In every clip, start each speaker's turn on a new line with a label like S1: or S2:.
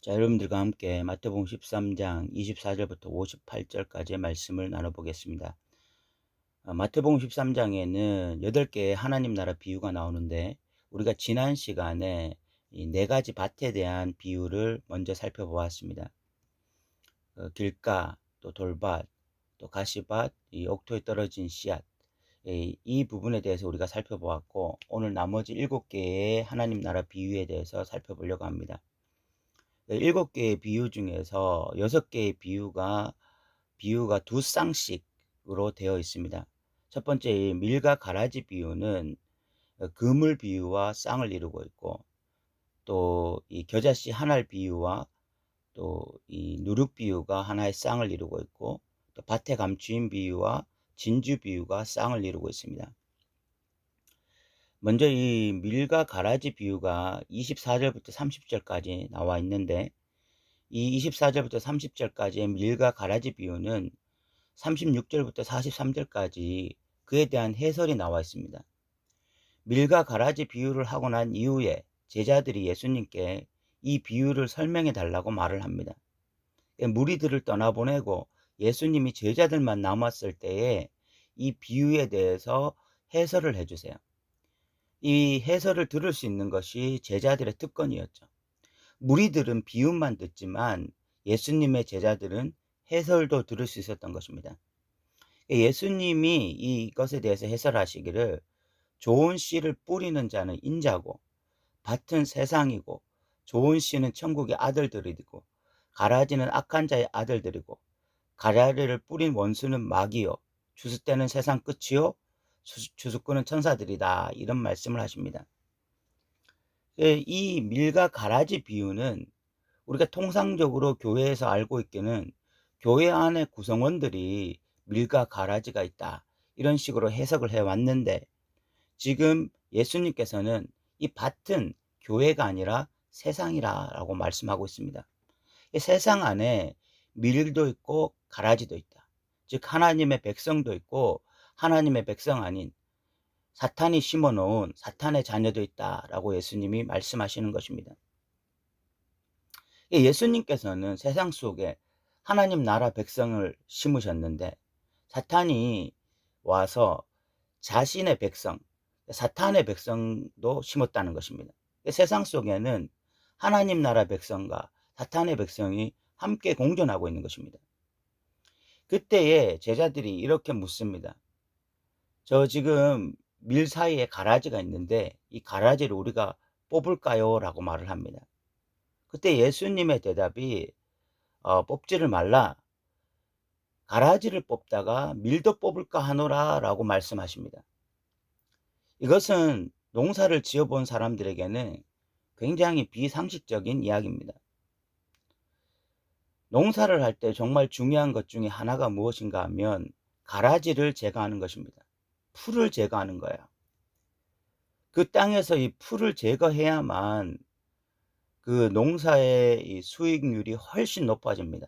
S1: 자, 여러분들과 함께 마태복음 13장 24절부터 58절까지의 말씀을 나눠보겠습니다. 마태복음 13장에는 8개의 하나님 나라 비유가 나오는데, 우리가 지난 시간에 이 4가지 밭에 대한 비유를 먼저 살펴보았습니다. 길가, 또 돌밭, 또 가시밭, 이 옥토에 떨어진 씨앗, 이 부분에 대해서 우리가 살펴보았고, 오늘 나머지 7개의 하나님 나라 비유에 대해서 살펴보려고 합니다. 7개의 비유 중에서 6개의 비유가 두 쌍씩으로 되어 있습니다. 첫 번째 이 밀과 가라지 비유는 그물 비유와 쌍을 이루고 있고, 또 이 겨자씨 한 알 비유와 또 이 누룩 비유가 하나의 쌍을 이루고 있고, 또 밭에 감추인 비유와 진주 비유가 쌍을 이루고 있습니다. 먼저 이 밀과 가라지 비유가 24절부터 30절까지 나와 있는데, 이 24절부터 30절까지의 밀과 가라지 비유는 36절부터 43절까지 그에 대한 해설이 나와 있습니다. 밀과 가라지 비유를 하고 난 이후에 제자들이 예수님께 이 비유를 설명해 달라고 말을 합니다. 무리들을 떠나보내고 예수님이 제자들만 남았을 때에 이 비유에 대해서 해설을 해주세요. 이 해설을 들을 수 있는 것이 제자들의 특권이었죠. 무리들은 비유만 듣지만 예수님의 제자들은 해설도 들을 수 있었던 것입니다. 예수님이 이것에 대해서 해설하시기를, 좋은 씨를 뿌리는 자는 인자고 밭은 세상이고 좋은 씨는 천국의 아들들이고 가라지는 악한 자의 아들들이고, 가라지를 뿌린 원수는 마귀요 추수때는 세상 끝이요 추수꾼은 천사들이다, 이런 말씀을 하십니다. 이 밀과 가라지 비유는 우리가 통상적으로 교회에서 알고 있기는 교회 안에 구성원들이 밀과 가라지가 있다, 이런 식으로 해석을 해왔는데, 지금 예수님께서는 이 밭은 교회가 아니라 세상이라고 말씀하고 있습니다. 이 세상 안에 밀도 있고 가라지도 있다. 즉 하나님의 백성도 있고 하나님의 백성 아닌 사탄이 심어놓은 사탄의 자녀도 있다라고 예수님이 말씀하시는 것입니다. 예수님께서는 세상 속에 하나님 나라 백성을 심으셨는데, 사탄이 와서 자신의 백성, 사탄의 백성도 심었다는 것입니다. 세상 속에는 하나님 나라 백성과 사탄의 백성이 함께 공존하고 있는 것입니다. 그때에 제자들이 이렇게 묻습니다. 저 지금 밀 사이에 가라지가 있는데 이 가라지를 우리가 뽑을까요? 라고 말을 합니다. 그때 예수님의 대답이 뽑지를 말라, 가라지를 뽑다가 밀도 뽑을까 하노라 라고 말씀하십니다. 이것은 농사를 지어본 사람들에게는 굉장히 비상식적인 이야기입니다. 농사를 할 때 정말 중요한 것 중에 하나가 무엇인가 하면 가라지를 제거하는 것입니다. 풀을 제거하는 거예요. 그 땅에서 이 풀을 제거해야만 그 농사의 이 수익률이 훨씬 높아집니다.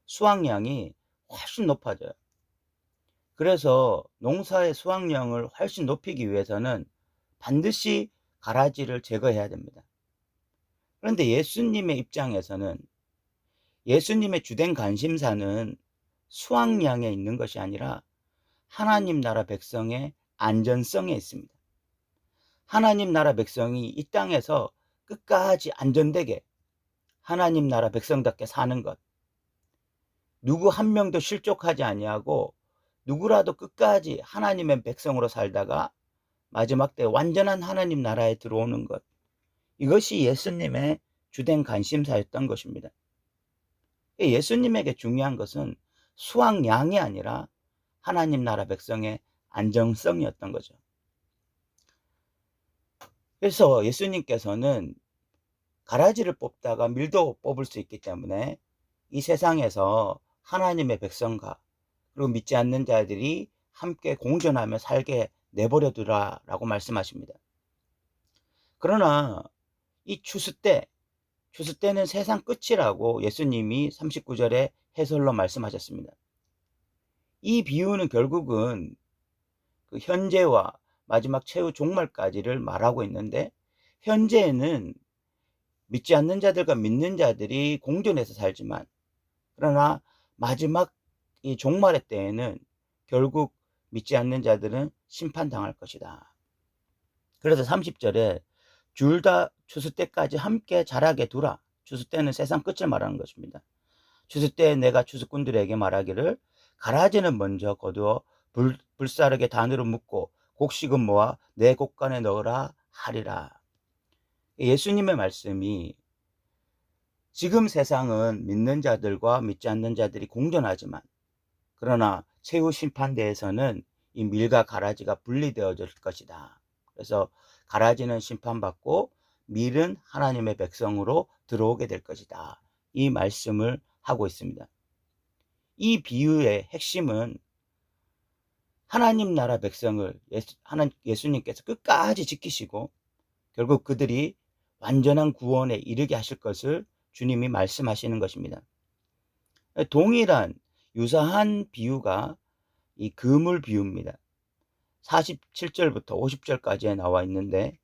S1: 수확량이 훨씬 높아져요. 그래서 농사의 수확량을 훨씬 높이기 위해서는 반드시 가라지를 제거해야 됩니다. 그런데 예수님의 입장에서는, 예수님의 주된 관심사는 수확량에 있는 것이 아니라 하나님 나라 백성의 안전성에 있습니다. 하나님 나라 백성이 이 땅에서 끝까지 안전되게 하나님 나라 백성답게 사는 것, 누구 한 명도 실족하지 아니하고 누구라도 끝까지 하나님의 백성으로 살다가 마지막 때 완전한 하나님 나라에 들어오는 것, 이것이 예수님의 주된 관심사였던 것입니다. 예수님에게 중요한 것은 수확량이 아니라 하나님 나라 백성의 안정성이었던 거죠. 그래서 예수님께서는 가라지를 뽑다가 밀도 뽑을 수 있기 때문에 이 세상에서 하나님의 백성과 그리고 믿지 않는 자들이 함께 공존하며 살게 내버려 두라 라고 말씀하십니다. 그러나 이 추수 때는 세상 끝이라고 예수님이 39절에 해설로 말씀하셨습니다. 이 비유는 결국은 그 현재와 마지막 최후 종말까지를 말하고 있는데, 현재에는 믿지 않는 자들과 믿는 자들이 공존해서 살지만, 그러나 마지막 이 종말의 때에는 결국 믿지 않는 자들은 심판당할 것이다. 그래서 30절에 둘 다 추수 때까지 함께 자라게 두라. 추수 때는 세상 끝을 말하는 것입니다. 추수 때에 내가 추수꾼들에게 말하기를 가라지는 먼저 거두어 불사르게 단으로 묶고 곡식은 모아 내 곡간에 넣으라 하리라. 예수님의 말씀이 지금 세상은 믿는 자들과 믿지 않는 자들이 공존하지만, 그러나 최후 심판대에서는 이 밀과 가라지가 분리되어질 것이다. 그래서 가라지는 심판받고 밀은 하나님의 백성으로 들어오게 될 것이다. 이 말씀을 하고 있습니다. 이 비유의 핵심은 하나님 나라 백성을 예수님께서 끝까지 지키시고 결국 그들이 완전한 구원에 이르게 하실 것을 주님이 말씀하시는 것입니다. 동일한 유사한 비유가 이 그물 비유입니다. 47절부터 50절까지에 나와 있는데,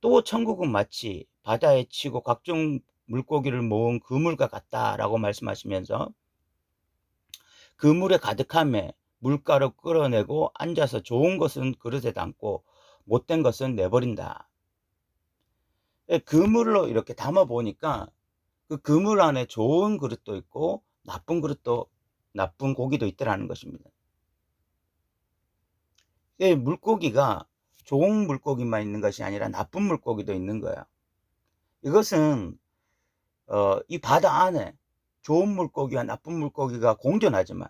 S1: 또 천국은 마치 바다에 치고 각종 물고기를 모은 그물과 같다라고 말씀하시면서 그물에 가득함에 물가로 끌어내고 앉아서 좋은 것은 그릇에 담고 못된 것은 내버린다. 그물로 이렇게 담아 보니까 그 그물 안에 좋은 그릇도 있고 나쁜 고기도 있더라는 것입니다. 물고기가 좋은 물고기만 있는 것이 아니라 나쁜 물고기도 있는 거야. 이것은 이 바다 안에 좋은 물고기와 나쁜 물고기가 공존하지만,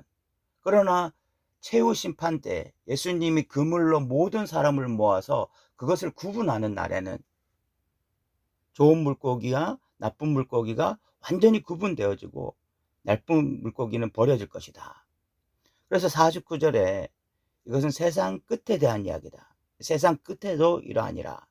S1: 그러나 최후 심판 때 예수님이 그물로 모든 사람을 모아서 그것을 구분하는 날에는 좋은 물고기와 나쁜 물고기가 완전히 구분되어지고 나쁜 물고기는 버려질 것이다. 그래서 49절에 이것은 세상 끝에 대한 이야기다. 세상 끝에도 이러하니라.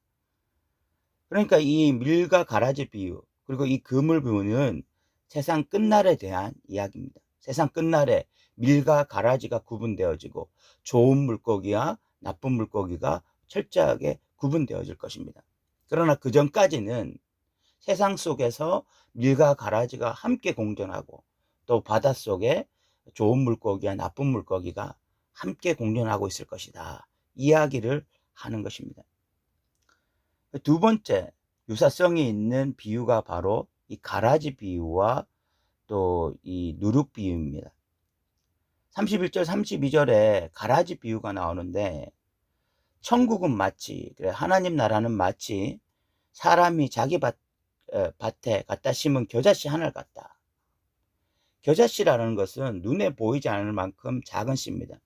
S1: 그러니까 이 밀과 가라지 비유, 그리고 이 그물 비유는 세상 끝날에 대한 이야기입니다. 세상 끝날에 밀과 가라지가 구분되어지고 좋은 물고기와 나쁜 물고기가 철저하게 구분되어질 것입니다. 그러나 그 전까지는 세상 속에서 밀과 가라지가 함께 공존하고 또 바닷속에 좋은 물고기와 나쁜 물고기가 함께 공존하고 있을 것이다. 이야기를 하는 것입니다. 두 번째 유사성이 있는 비유가 바로 이 가라지 비유와 또 이 누룩 비유입니다. 31절 32절에 가라지 비유가 나오는데, 천국은 마치, 하나님 나라는 마치 사람이 자기 밭에 갖다 심은 겨자씨 하나를 같다. 겨자씨라는 것은 눈에 보이지 않을 만큼 작은 씨입니다.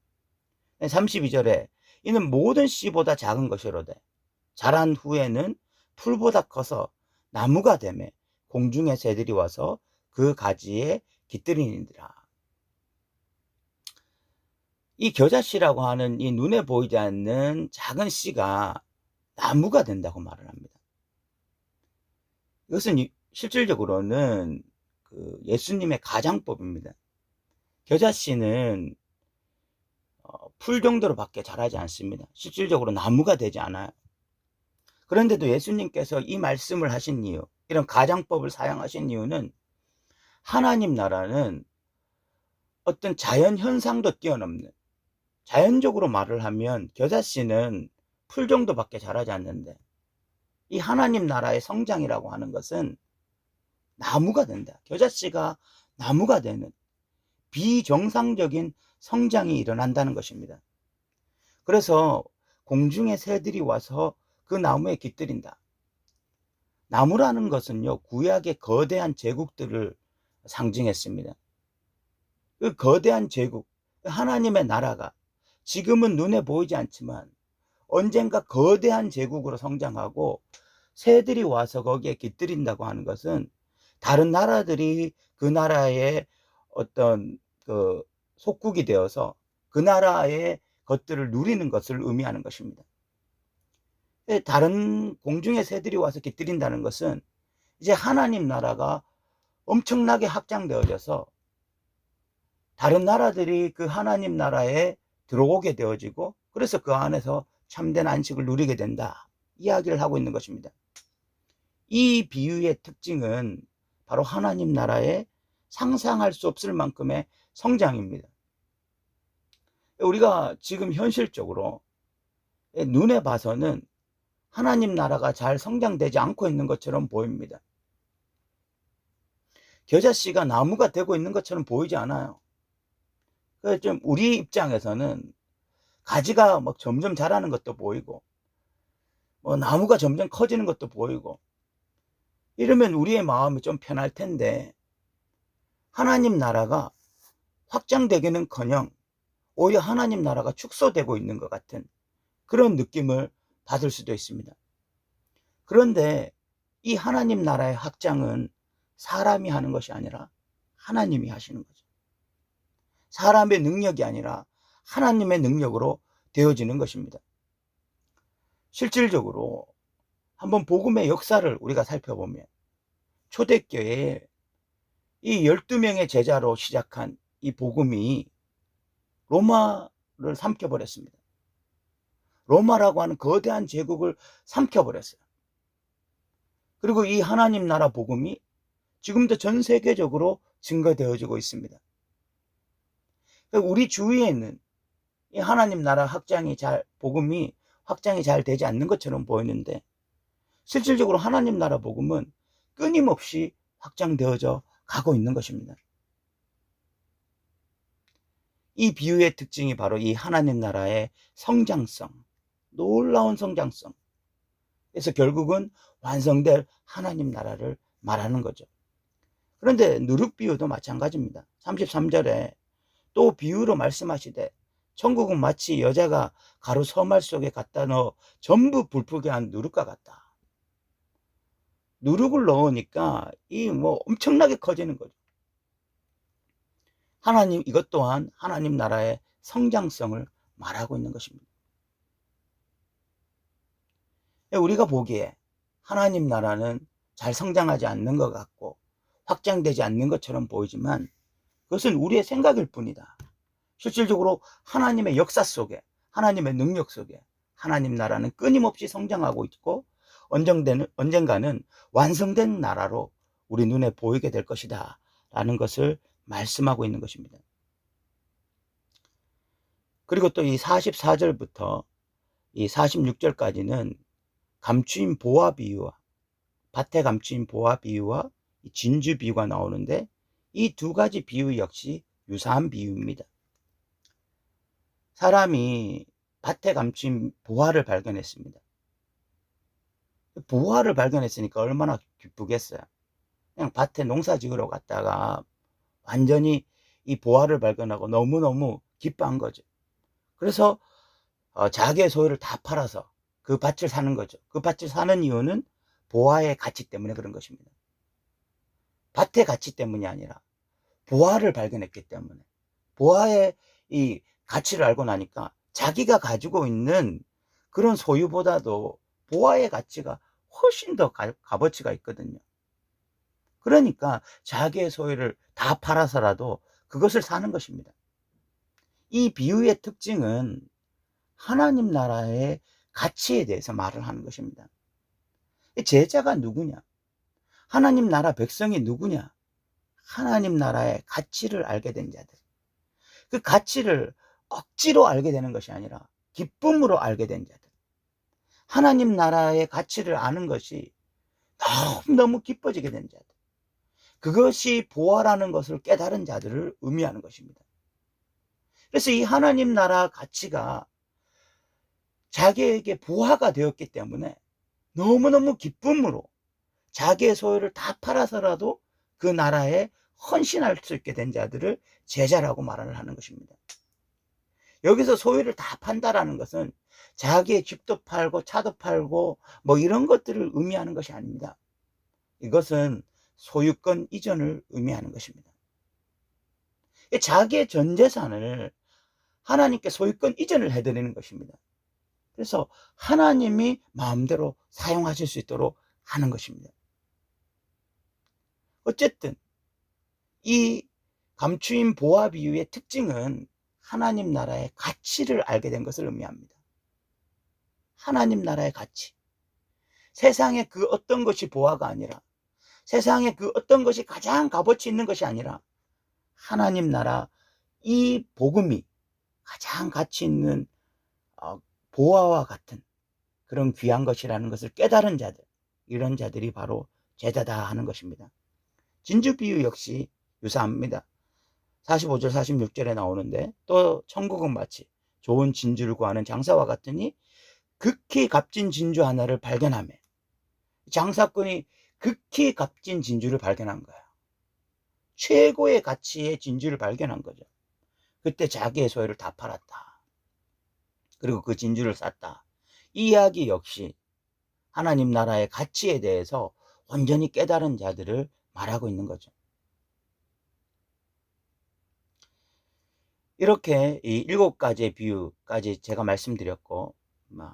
S1: 32절에 이는 모든 씨보다 작은 것이로되 자란 후에는 풀보다 커서 나무가 되매 공중의 새들이 와서 그 가지에 깃들이니라. 이 겨자씨라고 하는 이 눈에 보이지 않는 작은 씨가 나무가 된다고 말을 합니다. 이것은 실질적으로는 그 예수님의 가장법입니다. 겨자씨는 풀 정도로밖에 자라지 않습니다. 실질적으로 나무가 되지 않아요. 그런데도 예수님께서 이 말씀을 하신 이유, 이런 가장법을 사용하신 이유는 하나님 나라는 어떤 자연 현상도 뛰어넘는, 자연적으로 말을 하면 겨자씨는 풀 정도밖에 자라지 않는데 이 하나님 나라의 성장이라고 하는 것은 나무가 된다. 겨자씨가 나무가 되는 비정상적인 성장이 일어난다는 것입니다. 그래서 공중의 새들이 와서 그 나무에 깃들인다. 나무라는 것은요, 구약의 거대한 제국들을 상징했습니다. 그 거대한 제국, 하나님의 나라가 지금은 눈에 보이지 않지만 언젠가 거대한 제국으로 성장하고 새들이 와서 거기에 깃들인다고 하는 것은 다른 나라들이 그 나라의 어떤 그 속국이 되어서 그 나라의 것들을 누리는 것을 의미하는 것입니다. 다른 공중의 새들이 와서 깃들인다는 것은 이제 하나님 나라가 엄청나게 확장되어져서 다른 나라들이 그 하나님 나라에 들어오게 되어지고, 그래서 그 안에서 참된 안식을 누리게 된다, 이야기를 하고 있는 것입니다. 이 비유의 특징은 바로 하나님 나라의 상상할 수 없을 만큼의 성장입니다. 우리가 지금 현실적으로 눈에 봐서는 하나님 나라가 잘 성장되지 않고 있는 것처럼 보입니다. 겨자씨가 나무가 되고 있는 것처럼 보이지 않아요. 그래서 좀 우리 입장에서는 가지가 막 점점 자라는 것도 보이고, 나무가 점점 커지는 것도 보이고, 이러면 우리의 마음이 좀 편할 텐데, 하나님 나라가 확장되기는커녕 오히려 하나님 나라가 축소되고 있는 것 같은 그런 느낌을 받을 수도 있습니다. 그런데 이 하나님 나라의 확장은 사람이 하는 것이 아니라 하나님이 하시는 거죠. 사람의 능력이 아니라 하나님의 능력으로 되어지는 것입니다. 실질적으로 한번 복음의 역사를 우리가 살펴보면 초대교회에 이 12명의 제자로 시작한 이 복음이 로마를 삼켜버렸습니다. 로마라고 하는 거대한 제국을 삼켜버렸어요. 그리고 이 하나님 나라 복음이 지금도 전 세계적으로 증거되어지고 있습니다. 우리 주위에 있는 이 하나님 나라 복음이 확장이 잘 되지 않는 것처럼 보이는데, 실질적으로 하나님 나라 복음은 끊임없이 확장되어져 가고 있는 것입니다. 이 비유의 특징이 바로 이 하나님 나라의 성장성, 놀라운 성장성. 그래서 결국은 완성될 하나님 나라를 말하는 거죠. 그런데 누룩 비유도 마찬가지입니다. 33절에 또 비유로 말씀하시되 천국은 마치 여자가 가루 서말 속에 갖다 넣어 전부 불풀게 한 누룩과 같다. 누룩을 넣으니까 엄청나게 커지는 거죠. 이것 또한 하나님 나라의 성장성을 말하고 있는 것입니다. 우리가 보기에 하나님 나라는 잘 성장하지 않는 것 같고 확장되지 않는 것처럼 보이지만 그것은 우리의 생각일 뿐이다. 실질적으로 하나님의 역사 속에, 하나님의 능력 속에 하나님 나라는 끊임없이 성장하고 있고 언젠가는 완성된 나라로 우리 눈에 보이게 될 것이다 라는 것을 말씀하고 있는 것입니다. 그리고 또 이 44절부터 이 46절까지는 감추인 보화 비유와 밭에 감추인 보화 비유와 진주 비유가 나오는데, 이 두 가지 비유 역시 유사한 비유입니다. 사람이 밭에 감춘 보화를 발견했습니다. 보화를 발견했으니까 얼마나 기쁘겠어요. 그냥 밭에 농사 지으러 갔다가 완전히 이 보화를 발견하고 너무너무 기뻐한 거죠. 그래서 자기의 소유를 다 팔아서 그 밭을 사는 거죠. 그 밭을 사는 이유는 보화의 가치 때문에 그런 것입니다. 밭의 가치 때문이 아니라 보화를 발견했기 때문에, 보화의 이 가치를 알고 나니까 자기가 가지고 있는 그런 소유보다도 보화의 가치가 훨씬 더 값어치가 있거든요. 그러니까 자기의 소유를 다 팔아서라도 그것을 사는 것입니다. 이 비유의 특징은 하나님 나라의 가치에 대해서 말을 하는 것입니다. 제자가 누구냐? 하나님 나라 백성이 누구냐? 하나님 나라의 가치를 알게 된 자들. 그 가치를 억지로 알게 되는 것이 아니라 기쁨으로 알게 된 자들. 하나님 나라의 가치를 아는 것이 너무너무 기뻐지게 된 자들. 그것이 보화라는 것을 깨달은 자들을 의미하는 것입니다. 그래서 이 하나님 나라 가치가 자기에게 보화가 되었기 때문에 너무너무 기쁨으로 자기의 소유를 다 팔아서라도 그 나라에 헌신할 수 있게 된 자들을 제자라고 말을 하는 것입니다. 여기서 소유를 다 판다라는 것은 자기의 집도 팔고 차도 팔고 이런 것들을 의미하는 것이 아닙니다. 이것은 소유권 이전을 의미하는 것입니다. 자기의 전 재산을 하나님께 소유권 이전을 해드리는 것입니다. 그래서 하나님이 마음대로 사용하실 수 있도록 하는 것입니다. 어쨌든 이 감추인 보화 비유의 특징은 하나님 나라의 가치를 알게 된 것을 의미합니다. 하나님 나라의 가치. 세상의 그 어떤 것이 보화가 아니라, 세상의 그 어떤 것이 가장 값어치 있는 것이 아니라 하나님 나라 이 복음이 가장 가치 있는 보화와 같은 그런 귀한 것이라는 것을 깨달은 자들, 이런 자들이 바로 제자다 하는 것입니다. 진주 비유 역시 유사합니다. 45절 46절에 나오는데, 또 천국은 마치 좋은 진주를 구하는 장사와 같으니 극히 값진 진주 하나를 발견하매, 장사꾼이 극히 값진 진주를 발견한 거야. 최고의 가치의 진주를 발견한 거죠. 그때 자기의 소유를 다 팔았다. 그리고 그 진주를 쌌다. 이 이야기 역시 하나님 나라의 가치에 대해서 온전히 깨달은 자들을 말하고 있는 거죠. 이렇게 이 7가지의 비유까지 제가 말씀드렸고,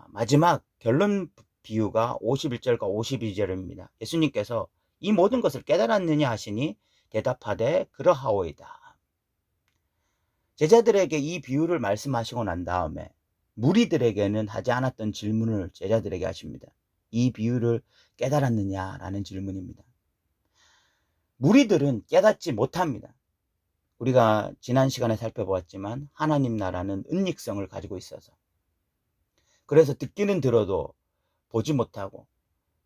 S1: 마지막 결론 비유가 51절과 52절입니다. 예수님께서 이 모든 것을 깨달았느냐 하시니 대답하되 그러하오이다. 제자들에게 이 비유를 말씀하시고 난 다음에 무리들에게는 하지 않았던 질문을 제자들에게 하십니다. 이 비유를 깨달았느냐라는 질문입니다. 무리들은 깨닫지 못합니다. 우리가 지난 시간에 살펴보았지만 하나님 나라는 은닉성을 가지고 있어서, 그래서 듣기는 들어도 보지 못하고,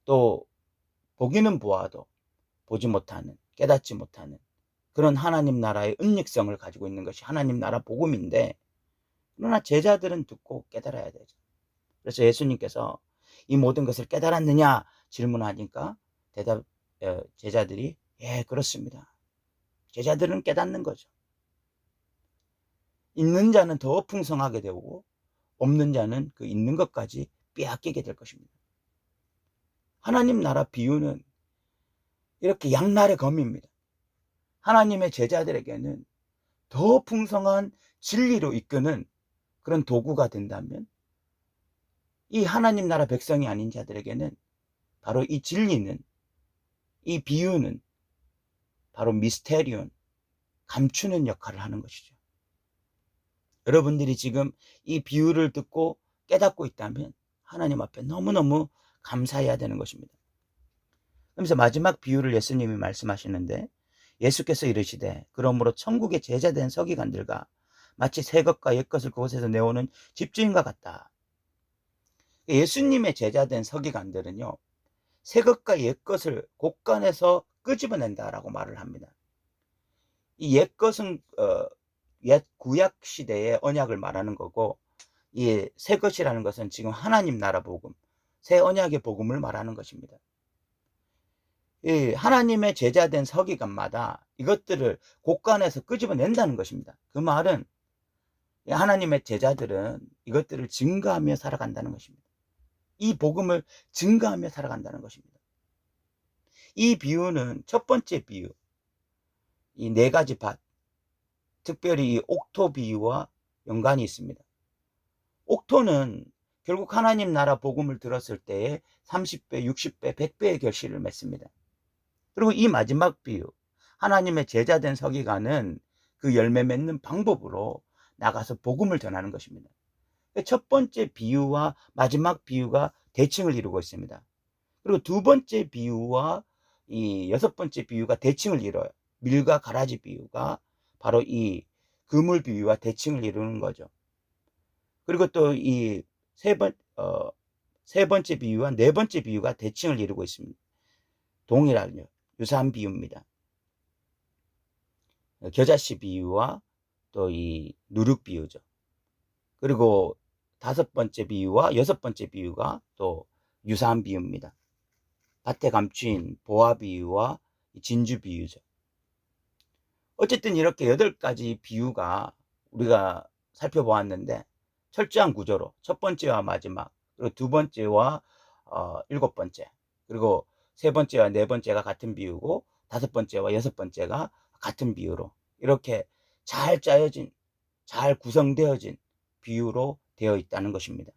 S1: 또 보기는 보아도 보지 못하는, 깨닫지 못하는 그런 하나님 나라의 은닉성을 가지고 있는 것이 하나님 나라 복음인데, 그러나 제자들은 듣고 깨달아야 되죠. 그래서 예수님께서 이 모든 것을 깨달았느냐 질문하니까 제자들이 예, 그렇습니다. 제자들은 깨닫는 거죠. 있는 자는 더 풍성하게 되고 없는 자는 그 있는 것까지 빼앗기게 될 것입니다. 하나님 나라 비유는 이렇게 양날의 검입니다. 하나님의 제자들에게는 더 풍성한 진리로 이끄는 그런 도구가 된다면, 이 하나님 나라 백성이 아닌 자들에게는 바로 이 진리는, 이 비유는 바로 미스테리온, 감추는 역할을 하는 것이죠. 여러분들이 지금 이 비유를 듣고 깨닫고 있다면 하나님 앞에 너무너무 감사해야 되는 것입니다. 그래서 마지막 비유를 예수님이 말씀하시는데, 예수께서 이르시되 그러므로 천국의 제자된 서기관들과 마치 새 것과 옛 것을 그곳에서 내오는 집주인과 같다. 예수님의 제자된 서기관들은요, 새 것과 옛 것을 곳간에서 끄집어낸다라고 말을 합니다. 이 옛 것은 옛 구약 시대의 언약을 말하는 거고, 이 새 것이라는 것은 지금 하나님 나라 복음, 새 언약의 복음을 말하는 것입니다. 이 하나님의 제자된 서기관마다 이것들을 곳간에서 끄집어낸다는 것입니다. 그 말은 하나님의 제자들은 이것들을 증거하며 살아간다는 것입니다. 이 복음을 증거하며 살아간다는 것입니다. 이 비유는 첫 번째 비유, 이 4가지 밭, 특별히 이 옥토 비유와 연관이 있습니다. 옥토는 결국 하나님 나라 복음을 들었을 때에 30배, 60배, 100배의 결실을 맺습니다. 그리고 이 마지막 비유, 하나님의 제자된 서기관은 그 열매 맺는 방법으로 나가서 복음을 전하는 것입니다. 첫 번째 비유와 마지막 비유가 대칭을 이루고 있습니다. 그리고 두 번째 비유와 이 6번째 비유가 대칭을 이뤄요. 밀과 가라지 비유가 바로 이 그물 비유와 대칭을 이루는 거죠. 그리고 또 이 세 번째 비유와 4번째 비유가 대칭을 이루고 있습니다. 동일하죠. 유사한 비유입니다. 겨자씨 비유와 또 이 누룩 비유죠. 그리고 5번째 비유와 6번째 비유가 또 유사한 비유입니다. 밭에 감추인 보화 비유와 진주 비유죠. 어쨌든 이렇게 8가지 비유가 우리가 살펴보았는데, 철저한 구조로 첫 번째와 마지막, 그리고 두 번째와 7번째, 그리고 3번째와 4번째가 같은 비유고 5번째와 6번째가 같은 비유로 이렇게 잘 짜여진, 잘 구성되어진 비유로 되어 있다는 것입니다.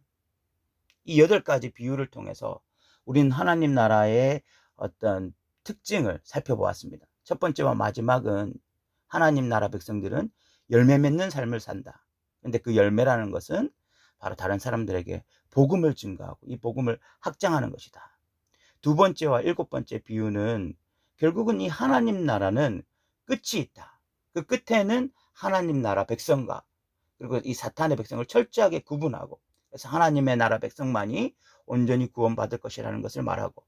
S1: 이 8가지 비유를 통해서 우리는 하나님 나라의 어떤 특징을 살펴보았습니다. 첫 번째와 마지막은 하나님 나라 백성들은 열매 맺는 삶을 산다. 근데 그 열매라는 것은 바로 다른 사람들에게 복음을 증거하고 이 복음을 확장하는 것이다. 두 번째와 일곱 번째 비유는 결국은 이 하나님 나라는 끝이 있다. 그 끝에는 하나님 나라 백성과 그리고 이 사탄의 백성을 철저하게 구분하고, 그래서 하나님의 나라 백성만이 온전히 구원받을 것이라는 것을 말하고,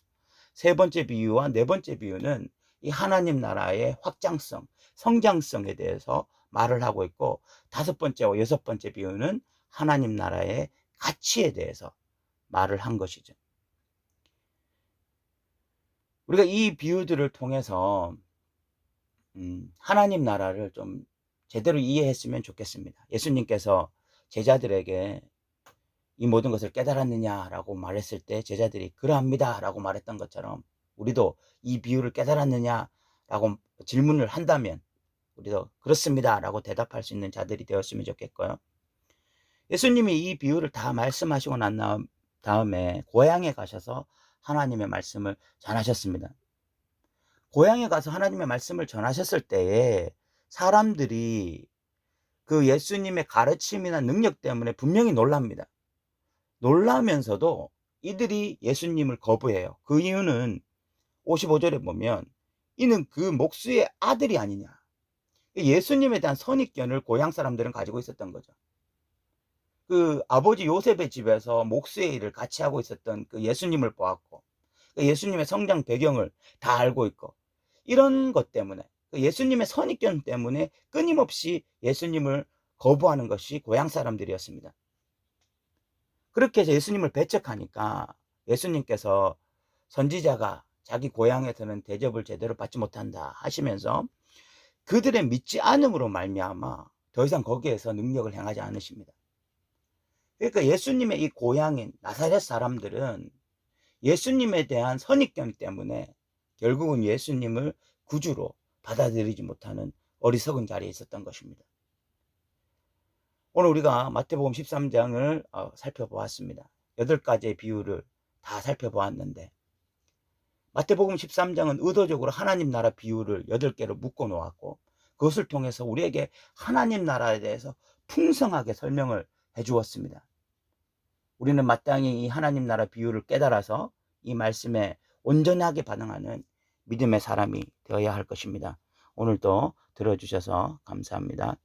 S1: 세 번째 비유와 네 번째 비유는 이 하나님 나라의 확장성, 성장성에 대해서 말을 하고 있고, 다섯 번째와 여섯 번째 비유는 하나님 나라의 가치에 대해서 말을 한 것이죠. 우리가 이 비유들을 통해서 하나님 나라를 좀 제대로 이해했으면 좋겠습니다. 예수님께서 제자들에게 이 모든 것을 깨달았느냐라고 말했을 때 제자들이 그러합니다 라고 말했던 것처럼, 우리도 이 비유를 깨달았느냐라고 질문을 한다면 우리도 그렇습니다 라고 대답할 수 있는 자들이 되었으면 좋겠고요. 예수님이 이 비유를 다 말씀하시고 난 다음에 고향에 가셔서 하나님의 말씀을 전하셨습니다. 고향에 가서 하나님의 말씀을 전하셨을 때에 사람들이 그 예수님의 가르침이나 능력 때문에 분명히 놀랍니다. 놀라면서도 이들이 예수님을 거부해요. 그 이유는 55절에 보면 이는 그 목수의 아들이 아니냐. 예수님에 대한 선입견을 고향 사람들은 가지고 있었던 거죠. 그 아버지 요셉의 집에서 목수의 일을 같이 하고 있었던 그 예수님을 보았고, 예수님의 성장 배경을 다 알고 있고, 이런 것 때문에, 예수님의 선입견 때문에 끊임없이 예수님을 거부하는 것이 고향 사람들이었습니다. 그렇게 해서 예수님을 배척하니까 예수님께서 선지자가 자기 고향에서는 대접을 제대로 받지 못한다 하시면서 그들의 믿지 않음으로 말미암아 더 이상 거기에서 능력을 행하지 않으십니다. 그러니까 예수님의 이 고향인 나사렛 사람들은 예수님에 대한 선입견 때문에 결국은 예수님을 구주로 받아들이지 못하는 어리석은 자리에 있었던 것입니다. 오늘 우리가 마태복음 13장을 살펴보았습니다. 8가지의 비유를 다 살펴보았는데, 마태복음 13장은 의도적으로 하나님 나라 비유를 8개로 묶어 놓았고, 그것을 통해서 우리에게 하나님 나라에 대해서 풍성하게 설명을 해 주었습니다. 우리는 마땅히 이 하나님 나라 비유를 깨달아서 이 말씀에 온전하게 반응하는 믿음의 사람이 되어야 할 것입니다. 오늘도 들어주셔서 감사합니다.